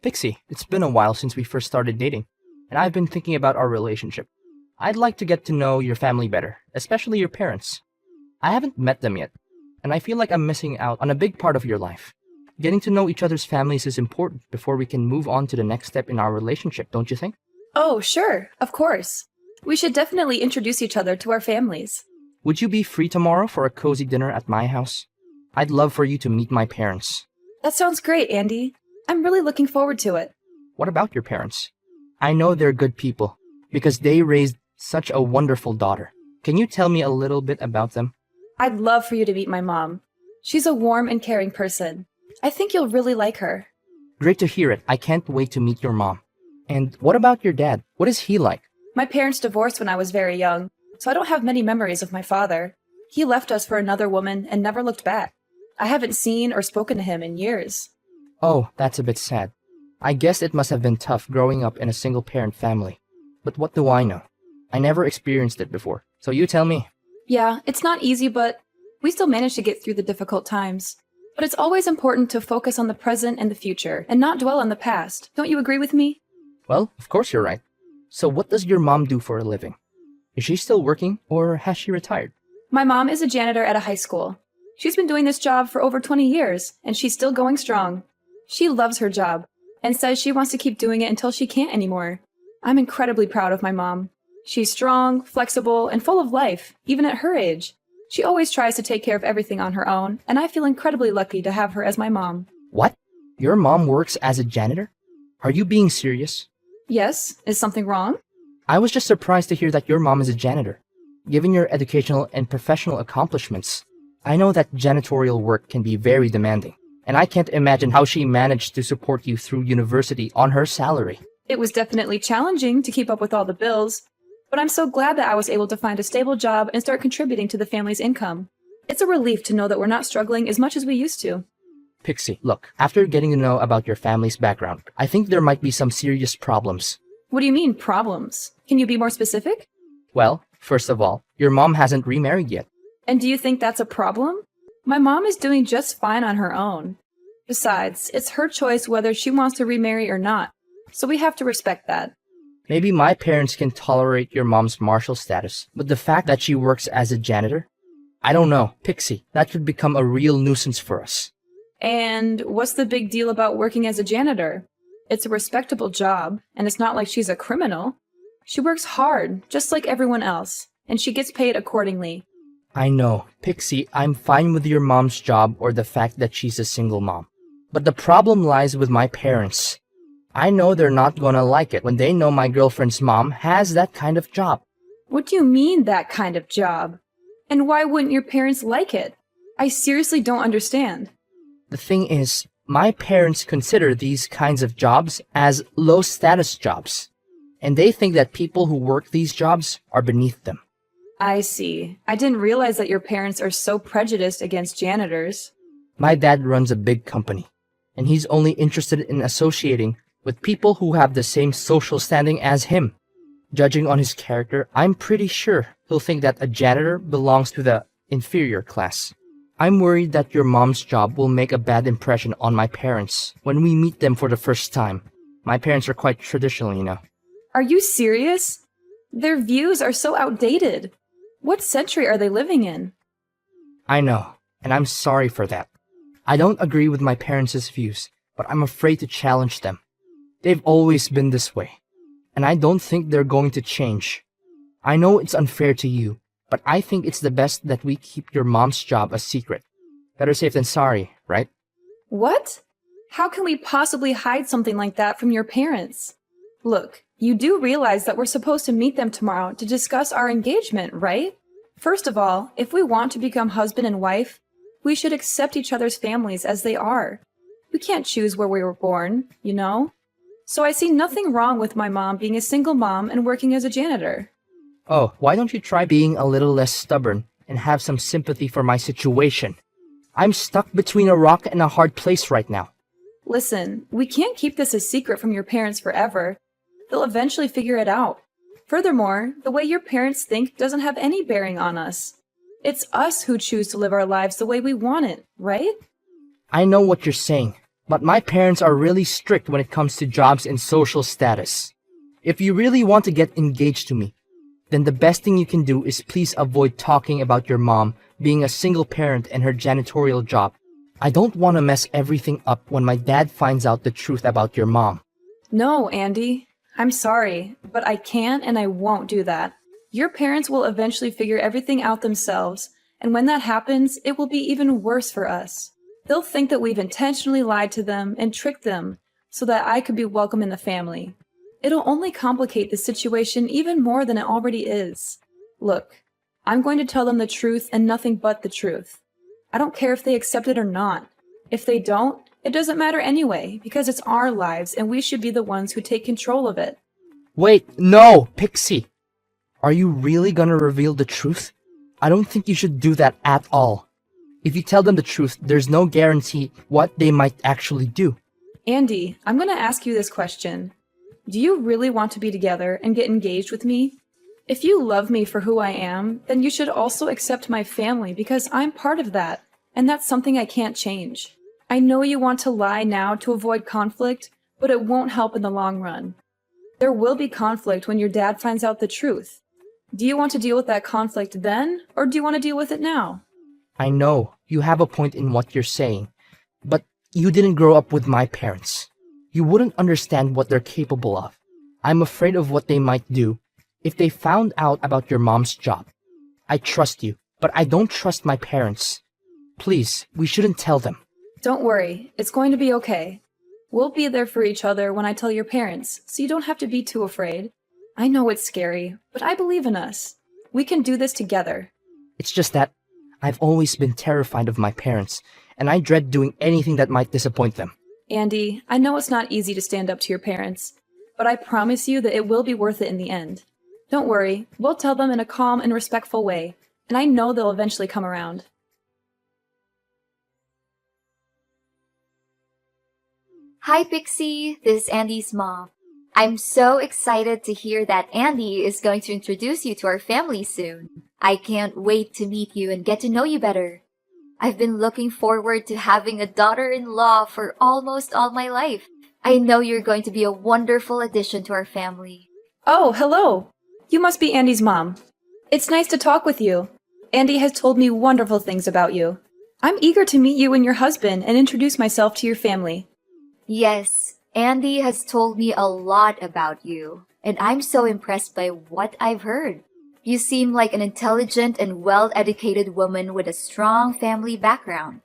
Pixie, it's been a while since we first started dating, and I've been thinking about our relationship. I'd like to get to know your family better, especially your parents. I haven't met them yet, and I feel like I'm missing out on a big part of your life. Getting to know each other's families is important before we can move on to the next step in our relationship, don't you think? Oh, sure, of course. We should definitely introduce each other to our families. Would you be free tomorrow for a cozy dinner at my house? I'd love for you to meet my parents. That sounds great, Andy. I'm really looking forward to it. What about your parents? I know they're good people, because they raised such a wonderful daughter. Can you tell me a little bit about them? I'd love for you to meet my mom. She's a warm and caring person. I think you'll really like her. Great to hear it. I can't wait to meet your mom. And what about your dad? What is he like? My parents divorced when I was very young, so I don't have many memories of my father. He left us for another woman and never looked back. I haven't seen or spoken to him in years. Oh, that's a bit sad. I guess it must have been tough growing up in a single-parent family. But what do I know? I never experienced it before, so you tell me. Yeah, it's not easy, but we still manage to get through the difficult times. But it's always important to focus on the present and the future, and not dwell on the past. Don't you agree with me? Well, of course you're right. So what does your mom do for a living? Is she still working, or has she retired? My mom is a janitor at a high school. She's been doing this job for over 20 years, and she's still going strong. She loves her job, and says she wants to keep doing it until she can't anymore. I'm incredibly proud of my mom. She's strong, flexible, and full of life, even at her age. She always tries to take care of everything on her own, and I feel incredibly lucky to have her as my mom. What? Your mom works as a janitor? Are you being serious? Yes, is something wrong? I was just surprised to hear that your mom is a janitor. Given your educational and professional accomplishments, I know that janitorial work can be very demanding, and I can't imagine how she managed to support you through university on her salary. It was definitely challenging to keep up with all the bills, but I'm so glad that I was able to find a stable job and start contributing to the family's income. It's a relief to know that we're not struggling as much as we used to. Pixie, look, after getting to know about your family's background, I think there might be some serious problems. What do you mean, problems? Can you be more specific? Well, first of all, your mom hasn't remarried yet. And do you think that's a problem? My mom is doing just fine on her own. Besides, it's her choice whether she wants to remarry or not, so we have to respect that. Maybe my parents can tolerate your mom's martial status, but the fact that she works as a janitor? I don't know, Pixie, that could become a real nuisance for us. And what's the big deal about working as a janitor? It's a respectable job, and it's not like she's a criminal. She works hard, just like everyone else, and she gets paid accordingly. I know, Pixie, I'm fine with your mom's job or the fact that she's a single mom. But the problem lies with my parents. I know they're not gonna like it when they know my girlfriend's mom has that kind of job. What do you mean, that kind of job? And why wouldn't your parents like it? I seriously don't understand. The thing is, my parents consider these kinds of jobs as low-status jobs, and they think that people who work these jobs are beneath them. I see. I didn't realize that your parents are so prejudiced against janitors. My dad runs a big company, and he's only interested in associating with people who have the same social standing as him. Judging on his character, I'm pretty sure he'll think that a janitor belongs to the inferior class. I'm worried that your mom's job will make a bad impression on my parents when we meet them for the first time. My parents are quite traditional, you know. Are you serious? Their views are so outdated. What century are they living in? I know, and I'm sorry for that. I don't agree with my parents' views, but I'm afraid to challenge them. They've always been this way, and I don't think they're going to change. I know it's unfair to you, but I think it's the best that we keep your mom's job a secret. Better safe than sorry, right? What? How can we possibly hide something like that from your parents? Look, you do realize that we're supposed to meet them tomorrow to discuss our engagement, right? First of all, if we want to become husband and wife, we should accept each other's families as they are. We can't choose where we were born, you know? So I see nothing wrong with my mom being a single mom and working as a janitor. Oh, why don't you try being a little less stubborn and have some sympathy for my situation? I'm stuck between a rock and a hard place right now. Listen, we can't keep this a secret from your parents forever. They'll eventually figure it out. Furthermore, the way your parents think doesn't have any bearing on us. It's us who choose to live our lives the way we want it, right? I know what you're saying, But my parents are really strict when it comes to jobs and social status. If you really want to get engaged to me, then the best thing you can do is please avoid talking about your mom being a single parent and her janitorial job. I don't want to mess everything up when my dad finds out the truth about your mom. No, Andy. I'm sorry, but I can't and I won't do that. Your parents will eventually figure everything out themselves, and when that happens, it will be even worse for us. They'll think that we've intentionally lied to them and tricked them so that I could be welcome in the family. It'll only complicate the situation even more than it already is. Look, I'm going to tell them the truth and nothing but the truth. I don't care if they accept it or not. If they don't, it doesn't matter anyway, because it's our lives and we should be the ones who take control of it. Wait, no, Pixie! Are you really gonna reveal the truth? I don't think you should do that at all. If you tell them the truth, there's no guarantee what they might actually do. Andy, I'm going to ask you this question. Do you really want to be together and get engaged with me? If you love me for who I am, then you should also accept my family because I'm part of that, and that's something I can't change. I know you want to lie now to avoid conflict, but it won't help in the long run. There will be conflict when your dad finds out the truth. Do you want to deal with that conflict then, or do you want to deal with it now? I know you have a point in what you're saying, but you didn't grow up with my parents. You wouldn't understand what they're capable of. I'm afraid of what they might do if they found out about your mom's job. I trust you, but I don't trust my parents. Please, we shouldn't tell them. Don't worry, it's going to be okay. We'll be there for each other when I tell your parents, so you don't have to be too afraid. I know it's scary, but I believe in us. We can do this together. It's just that I've always been terrified of my parents, and I dread doing anything that might disappoint them. Andy, I know it's not easy to stand up to your parents, but I promise you that it will be worth it in the end. Don't worry, we'll tell them in a calm and respectful way, and I know they'll eventually come around. Hi, Pixie. This is Andy's mom. I'm so excited to hear that Andy is going to introduce you to our family soon. I can't wait to meet you and get to know you better. I've been looking forward to having a daughter-in-law for almost all my life. I know you're going to be a wonderful addition to our family. Oh, hello! You must be Andy's mom. It's nice to talk with you. Andy has told me wonderful things about you. I'm eager to meet you and your husband and introduce myself to your family. Yes, Andy has told me a lot about you, and I'm so impressed by what I've heard. You seem like an intelligent and well-educated woman with a strong family background.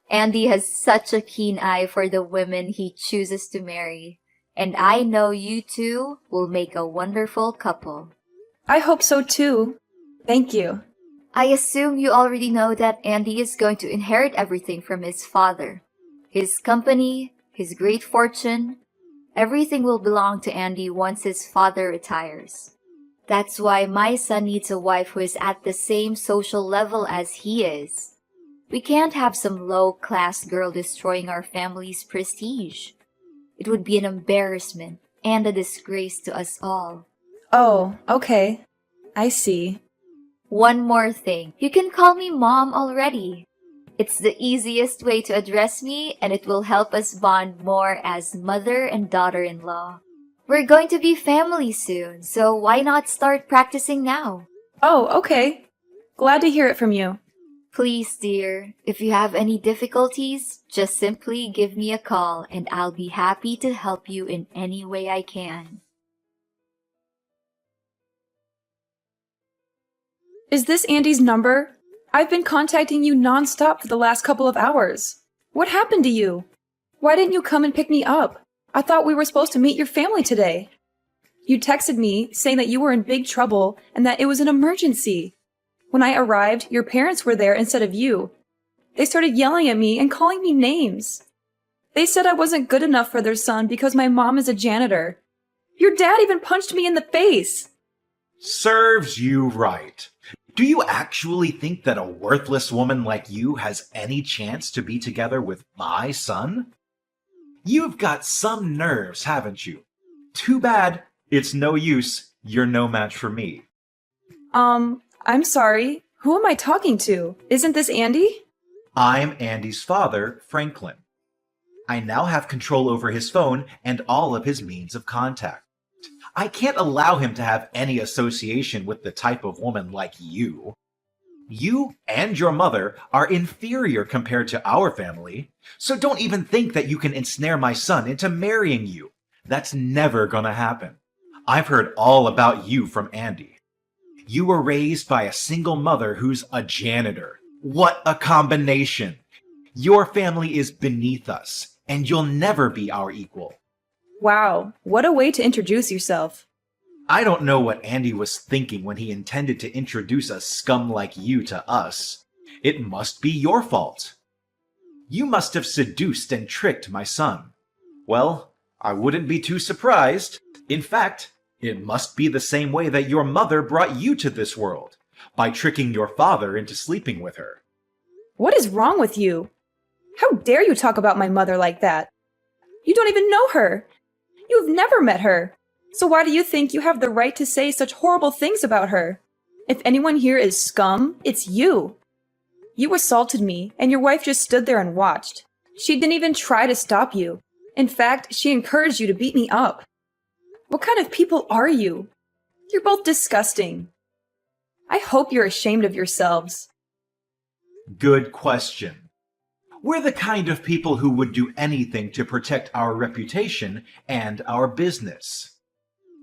Andy has such a keen eye for the women he chooses to marry, and I know you two will make a wonderful couple. I hope so too. Thank you. I assume you already know that Andy is going to inherit everything from his father. His company, his great fortune, everything will belong to Andy once his father retires. That's why my son needs a wife who is at the same social level as he is. We can't have some low-class girl destroying our family's prestige. It would be an embarrassment and a disgrace to us all. Oh, okay. I see. One more thing. You can call me Mom already. It's the easiest way to address me, and it will help us bond more as mother and daughter-in-law. We're going to be family soon, so why not start practicing now? Oh, okay. Glad to hear it from you. Please, dear, if you have any difficulties, just simply give me a call and I'll be happy to help you in any way I can. Is this Andy's number? I've been contacting you nonstop for the last couple of hours. What happened to you? Why didn't you come and pick me up? I thought we were supposed to meet your family today. You texted me saying that you were in big trouble and that it was an emergency. When I arrived, your parents were there instead of you. They started yelling at me and calling me names. They said I wasn't good enough for their son because my mom is a janitor. Your dad even punched me in the face. Serves you right. Do you actually think that a worthless woman like you has any chance to be together with my son? You've got some nerves, haven't you? Too bad. It's no use. You're no match for me. I'm sorry. Who am I talking to? Isn't this Andy? I'm Andy's father, Franklin. I now have control over his phone and all of his means of contact. I can't allow him to have any association with the type of woman like you. You and your mother are inferior compared to our family, so don't even think that you can ensnare my son into marrying you. That's never gonna happen. I've heard all about you from Andy. You were raised by a single mother who's a janitor. What a combination! Your family is beneath us, and you'll never be our equal. Wow, what a way to introduce yourself. I don't know what Andy was thinking when he intended to introduce a scum like you to us. It must be your fault. You must have seduced and tricked my son. Well, I wouldn't be too surprised. In fact, it must be the same way that your mother brought you to this world, by tricking your father into sleeping with her. What is wrong with you? How dare you talk about my mother like that? You don't even know her. You've never met her. So why do you think you have the right to say such horrible things about her? If anyone here is scum, it's you. You assaulted me, and your wife just stood there and watched. She didn't even try to stop you. In fact, she encouraged you to beat me up. What kind of people are you? You're both disgusting. I hope you're ashamed of yourselves. Good question. We're the kind of people who would do anything to protect our reputation and our business.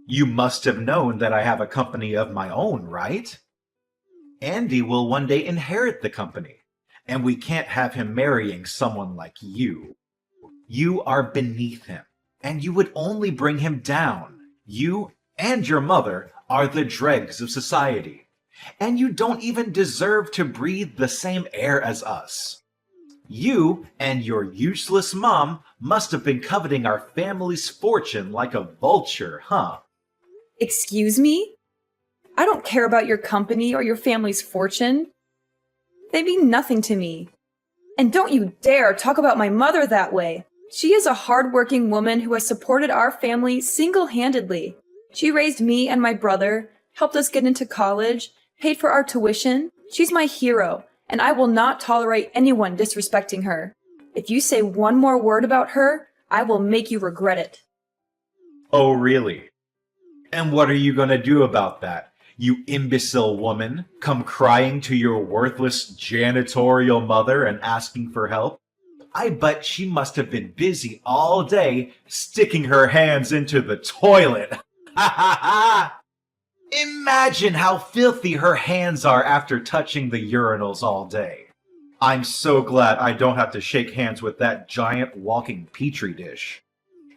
You must have known that I have a company of my own, right? Andy will one day inherit the company, and we can't have him marrying someone like you. You are beneath him, and you would only bring him down. You and your mother are the dregs of society, and you don't even deserve to breathe the same air as us. You and your useless mom must have been coveting our family's fortune like a vulture, huh? Excuse me? I don't care about your company or your family's fortune. They mean nothing to me. And don't you dare talk about my mother that way. She is a hardworking woman who has supported our family single-handedly. She raised me and my brother, helped us get into college, paid for our tuition. She's my hero, and I will not tolerate anyone disrespecting her. If you say one more word about her, I will make you regret it. Oh, really? And what are you gonna do about that, you imbecile woman? Come crying to your worthless janitorial mother and asking for help? I bet she must have been busy all day sticking her hands into the toilet. Ha ha ha! Imagine how filthy her hands are after touching the urinals all day. I'm so glad I don't have to shake hands with that giant walking petri dish.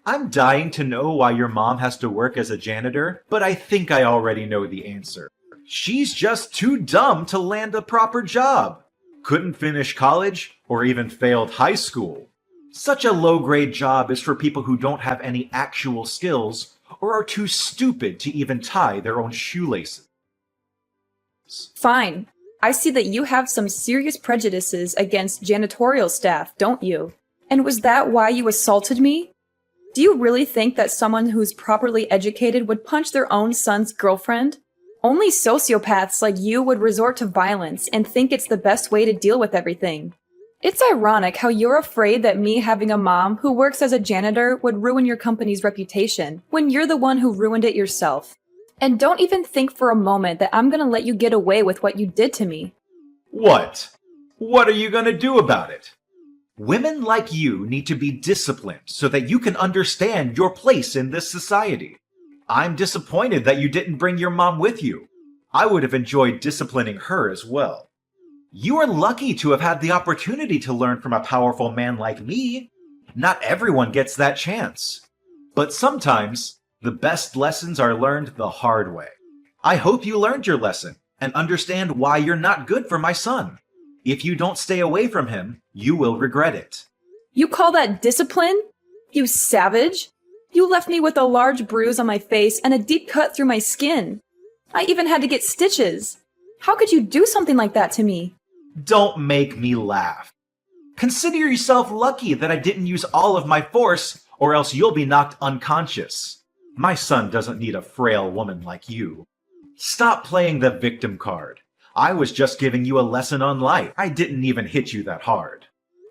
I'm dying to know why your mom has to work as a janitor, but I think I already know the answer. She's just too dumb to land a proper job. Couldn't finish college or even failed high school. Such a low-grade job is for people who don't have any actual skills or are too stupid to even tie their own shoelaces. Fine. I see that you have some serious prejudices against janitorial staff, don't you? And was that why you assaulted me? Do you really think that someone who's properly educated would punch their own son's girlfriend? Only sociopaths like you would resort to violence and think it's the best way to deal with everything. It's ironic how you're afraid that me having a mom who works as a janitor would ruin your company's reputation, when you're the one who ruined it yourself. And don't even think for a moment that I'm gonna let you get away with what you did to me. What? What are you gonna do about it? Women like you need to be disciplined so that you can understand your place in this society. I'm disappointed that you didn't bring your mom with you. I would have enjoyed disciplining her as well. You are lucky to have had the opportunity to learn from a powerful man like me. Not everyone gets that chance. But sometimes, the best lessons are learned the hard way. I hope you learned your lesson and understand why you're not good for my son. If you don't stay away from him, you will regret it. You call that discipline? You savage! You left me with a large bruise on my face and a deep cut through my skin. I even had to get stitches. How could you do something like that to me? Don't make me laugh. Consider yourself lucky that I didn't use all of my force, or else you'll be knocked unconscious. My son doesn't need a frail woman like you. Stop playing the victim card. I was just giving you a lesson on life. I didn't even hit you that hard.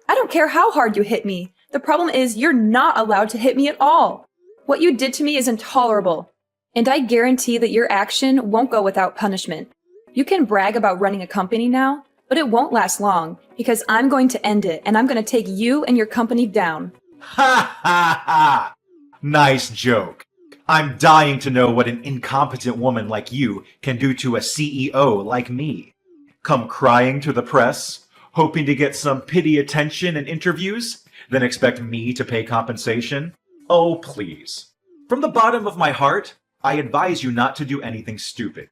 I don't care how hard you hit me. The problem is you're not allowed to hit me at all. What you did to me is intolerable. And I guarantee that your action won't go without punishment. You can brag about running a company now, but it won't last long because I'm going to end it and I'm going to take you and your company down. Ha ha ha! Nice joke. I'm dying to know what an incompetent woman like you can do to a CEO like me. Come crying to the press, hoping to get some pity attention and interviews, then expect me to pay compensation? Oh, please. From the bottom of my heart, I advise you not to do anything stupid.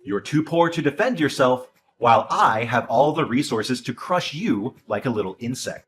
You're too poor to defend yourself, while I have all the resources to crush you like a little insect.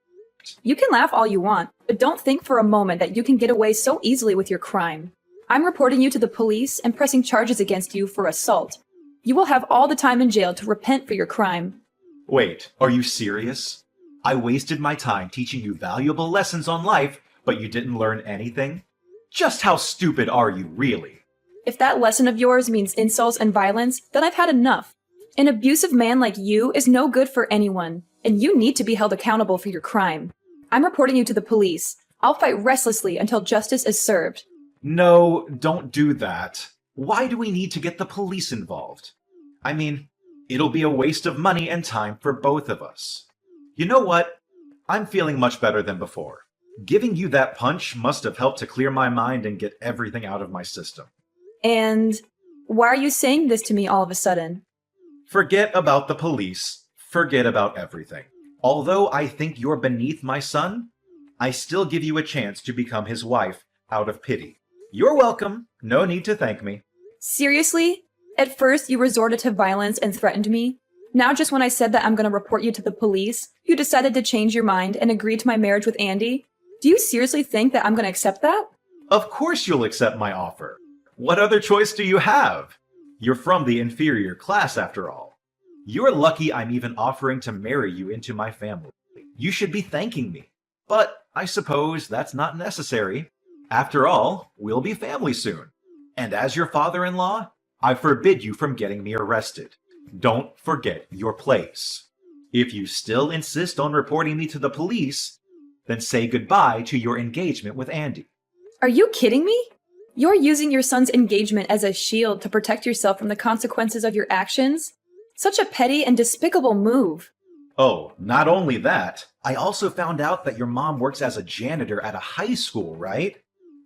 You can laugh all you want, but don't think for a moment that you can get away so easily with your crime. I'm reporting you to the police and pressing charges against you for assault. You will have all the time in jail to repent for your crime. Wait, are you serious? I wasted my time teaching you valuable lessons on life, but you didn't learn anything? Just how stupid are you, really? If that lesson of yours means insults and violence, then I've had enough. An abusive man like you is no good for anyone, and you need to be held accountable for your crime. I'm reporting you to the police. I'll fight restlessly until justice is served. No, don't do that. Why do we need to get the police involved? I mean, it'll be a waste of money and time for both of us. You know what? I'm feeling much better than before. Giving you that punch must have helped to clear my mind and get everything out of my system. And why are you saying this to me all of a sudden? Forget about the police. Forget about everything. Although I think you're beneath my son, I still give you a chance to become his wife out of pity. You're welcome. No need to thank me. Seriously? At first, you resorted to violence and threatened me. Now, just when I said that I'm going to report you to the police, you decided to change your mind and agree to my marriage with Andy? Do you seriously think that I'm going to accept that? Of course you'll accept my offer. What other choice do you have? You're from the inferior class, after all. You're lucky I'm even offering to marry you into my family. You should be thanking me. But I suppose that's not necessary. After all, we'll be family soon. And as your father-in-law, I forbid you from getting me arrested. Don't forget your place. If you still insist on reporting me to the police, then say goodbye to your engagement with Andy. Are you kidding me? You're using your son's engagement as a shield to protect yourself from the consequences of your actions? Such a petty and despicable move. Oh, not only that, I also found out that your mom works as a janitor at a high school, right?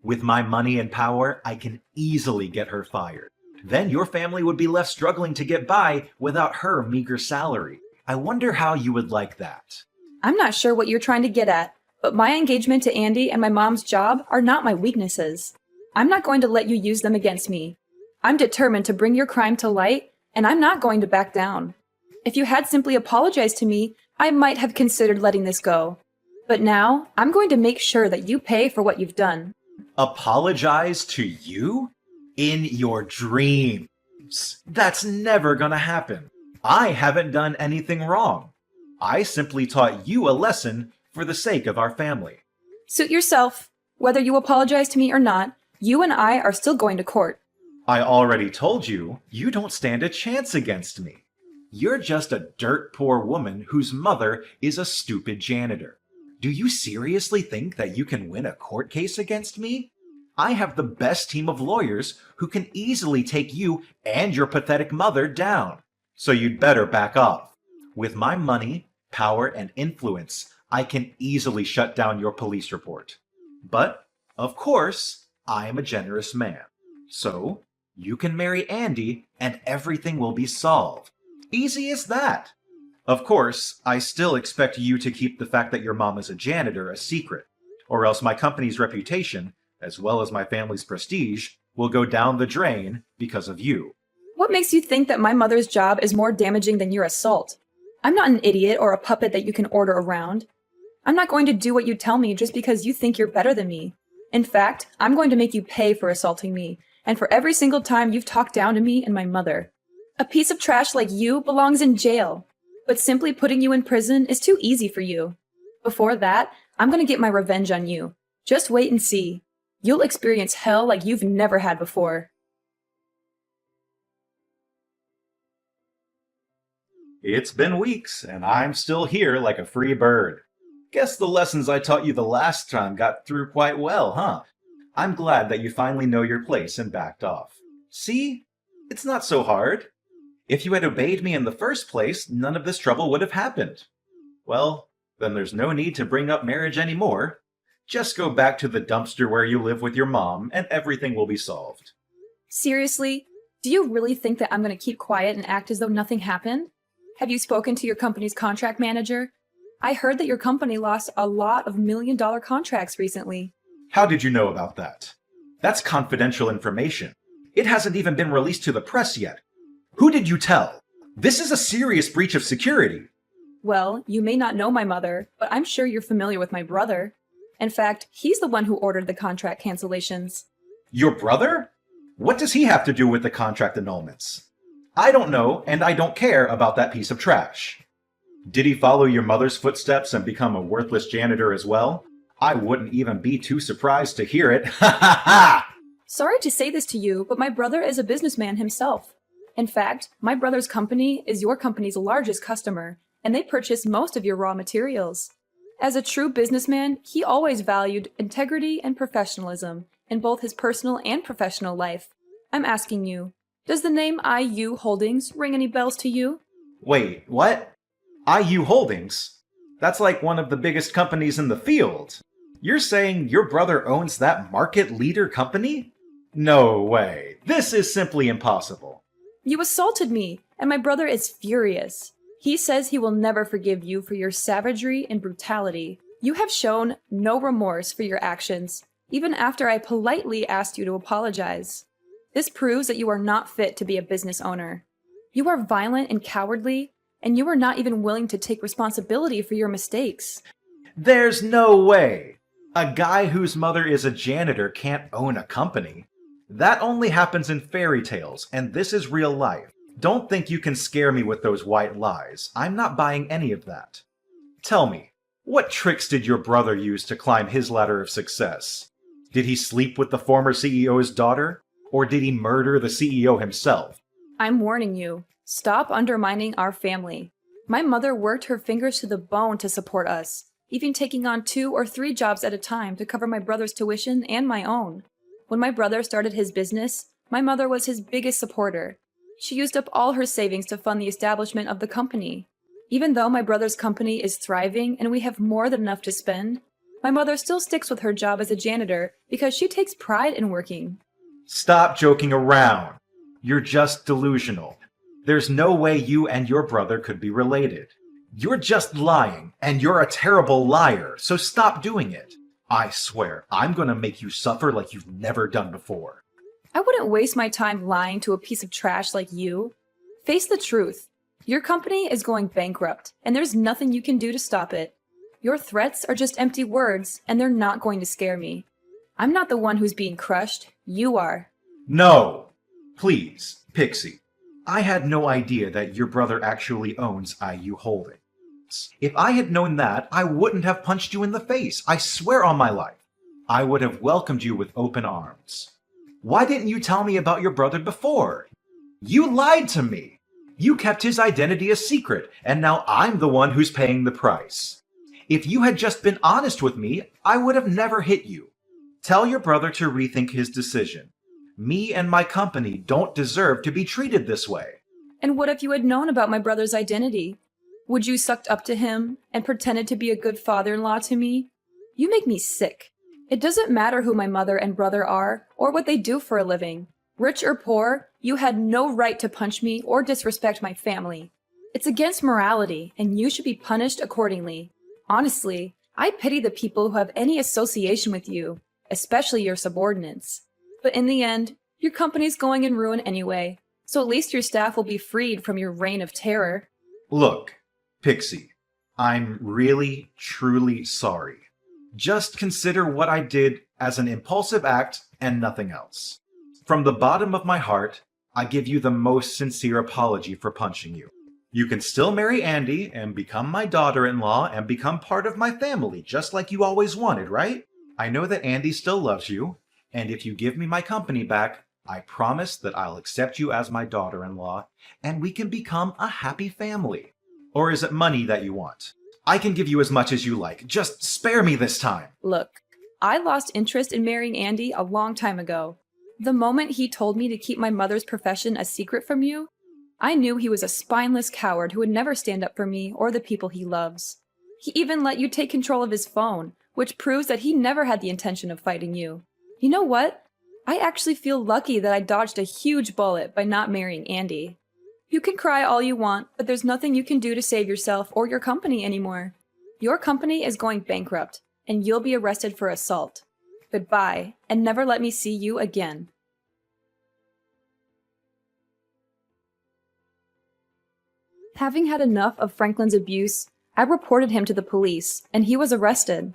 With my money and power, I can easily get her fired. Then your family would be left struggling to get by without her meager salary. I wonder how you would like that. I'm not sure what you're trying to get at, but my engagement to Andy and my mom's job are not my weaknesses. I'm not going to let you use them against me. I'm determined to bring your crime to light, and I'm not going to back down. If you had simply apologized to me, I might have considered letting this go. But now, I'm going to make sure that you pay for what you've done. Apologize to you? In your dreams. That's never gonna happen. I haven't done anything wrong. I simply taught you a lesson for the sake of our family. Suit yourself. Whether you apologize to me or not, you and I are still going to court. I already told you, you don't stand a chance against me. You're just a dirt poor woman whose mother is a stupid janitor. Do you seriously think that you can win a court case against me? I have the best team of lawyers who can easily take you and your pathetic mother down. So you'd better back off. With my money, power, and influence, I can easily shut down your police report. But, of course, I am a generous man. So, you can marry Andy and everything will be solved. Easy as that. Of course, I still expect you to keep the fact that your mom is a janitor a secret, or else my company's reputation, as well as my family's prestige, will go down the drain because of you. What makes you think that my mother's job is more damaging than your assault? I'm not an idiot or a puppet that you can order around. I'm not going to do what you tell me just because you think you're better than me. In fact, I'm going to make you pay for assaulting me, and for every single time you've talked down to me and my mother. A piece of trash like you belongs in jail, but simply putting you in prison is too easy for you. Before that, I'm going to get my revenge on you. Just wait and see. You'll experience hell like you've never had before. It's been weeks, and I'm still here like a free bird. Guess the lessons I taught you the last time got through quite well, huh? I'm glad that you finally know your place and backed off. See? It's not so hard. If you had obeyed me in the first place, none of this trouble would have happened. Well, then there's no need to bring up marriage anymore. Just go back to the dumpster where you live with your mom, and everything will be solved. Seriously? Do you really think that I'm going to keep quiet and act as though nothing happened? Have you spoken to your company's contract manager? I heard that your company lost a lot of million-dollar contracts recently. How did you know about that? That's confidential information. It hasn't even been released to the press yet. Who did you tell? This is a serious breach of security. Well, you may not know my mother, but I'm sure you're familiar with my brother. In fact, he's the one who ordered the contract cancellations. Your brother? What does he have to do with the contract annulments? I don't know, and I don't care about that piece of trash. Did he follow your mother's footsteps and become a worthless janitor as well? I wouldn't even be too surprised to hear it. Ha ha ha! Sorry to say this to you, but my brother is a businessman himself. In fact, my brother's company is your company's largest customer, and they purchase most of your raw materials. As a true businessman, he always valued integrity and professionalism in both his personal and professional life. I'm asking you, does the name IU Holdings ring any bells to you? Wait, what? IU Holdings? That's like one of the biggest companies in the field. You're saying your brother owns that market leader company? No way. This is simply impossible. You assaulted me, and my brother is furious. He says he will never forgive you for your savagery and brutality. You have shown no remorse for your actions, even after I politely asked you to apologize. This proves that you are not fit to be a business owner. You are violent and cowardly, and you are not even willing to take responsibility for your mistakes. There's no way. A guy whose mother is a janitor can't own a company. That only happens in fairy tales, and this is real life. Don't think you can scare me with those white lies. I'm not buying any of that. Tell me, what tricks did your brother use to climb his ladder of success? Did he sleep with the former CEO's daughter? Or did he murder the CEO himself? I'm warning you. Stop undermining our family. My mother worked her fingers to the bone to support us, even taking on 2 or 3 jobs at a time to cover my brother's tuition and my own. When my brother started his business, my mother was his biggest supporter. She used up all her savings to fund the establishment of the company. Even though my brother's company is thriving and we have more than enough to spend, my mother still sticks with her job as a janitor because she takes pride in working. Stop joking around. You're just delusional. There's no way you and your brother could be related. You're just lying, and you're a terrible liar, so stop doing it. I swear, I'm gonna make you suffer like you've never done before. I wouldn't waste my time lying to a piece of trash like you. Face the truth. Your company is going bankrupt, and there's nothing you can do to stop it. Your threats are just empty words, and they're not going to scare me. I'm not the one who's being crushed. You are. No! Please, Pixie. I had no idea that your brother actually owns IU Holdings. If I had known that, I wouldn't have punched you in the face. I swear on my life. I would have welcomed you with open arms. Why didn't you tell me about your brother before? You lied to me. You kept his identity a secret, and now I'm the one who's paying the price. If you had just been honest with me, I would have never hit you. Tell your brother to rethink his decision. Me and my company don't deserve to be treated this way. And what if you had known about my brother's identity? Would you sucked up to him and pretended to be a good father-in-law to me? You make me sick. It doesn't matter who my mother and brother are or what they do for a living. Rich or poor, you had no right to punch me or disrespect my family. It's against morality, and you should be punished accordingly. Honestly, I pity the people who have any association with you, especially your subordinates. But in the end, your company's going in ruin anyway, so at least your staff will be freed from your reign of terror. Look, Pixie, I'm really, truly sorry. Just consider what I did as an impulsive act and nothing else. From the bottom of my heart, I give you the most sincere apology for punching you. You can still marry Andy and become my daughter-in-law and become part of my family, just like you always wanted, right? I know that Andy still loves you, and if you give me my company back, I promise that I'll accept you as my daughter-in-law, and we can become a happy family. Or is it money that you want? I can give you as much as you like. Just spare me this time. Look, I lost interest in marrying Andy a long time ago. The moment he told me to keep my mother's profession a secret from you, I knew he was a spineless coward who would never stand up for me or the people he loves. He even let you take control of his phone, which proves that he never had the intention of fighting you. You know what? I actually feel lucky that I dodged a huge bullet by not marrying Andy. You can cry all you want, but there's nothing you can do to save yourself or your company anymore. Your company is going bankrupt, and you'll be arrested for assault. Goodbye, and never let me see you again. Having had enough of Franklin's abuse, I reported him to the police, and he was arrested.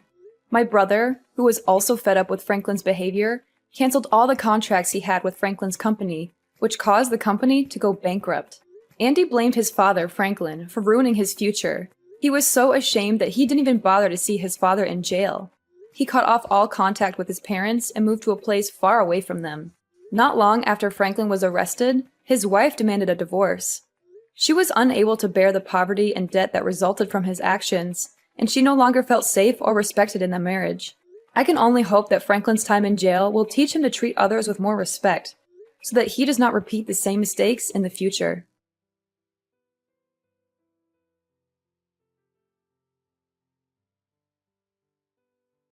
My brother, who was also fed up with Franklin's behavior, canceled all the contracts he had with Franklin's company, which caused the company to go bankrupt. Andy blamed his father, Franklin, for ruining his future. He was so ashamed that he didn't even bother to see his father in jail. He cut off all contact with his parents and moved to a place far away from them. Not long after Franklin was arrested, his wife demanded a divorce. She was unable to bear the poverty and debt that resulted from his actions, and she no longer felt safe or respected in the marriage. I can only hope that Franklin's time in jail will teach him to treat others with more respect, so that he does not repeat the same mistakes in the future.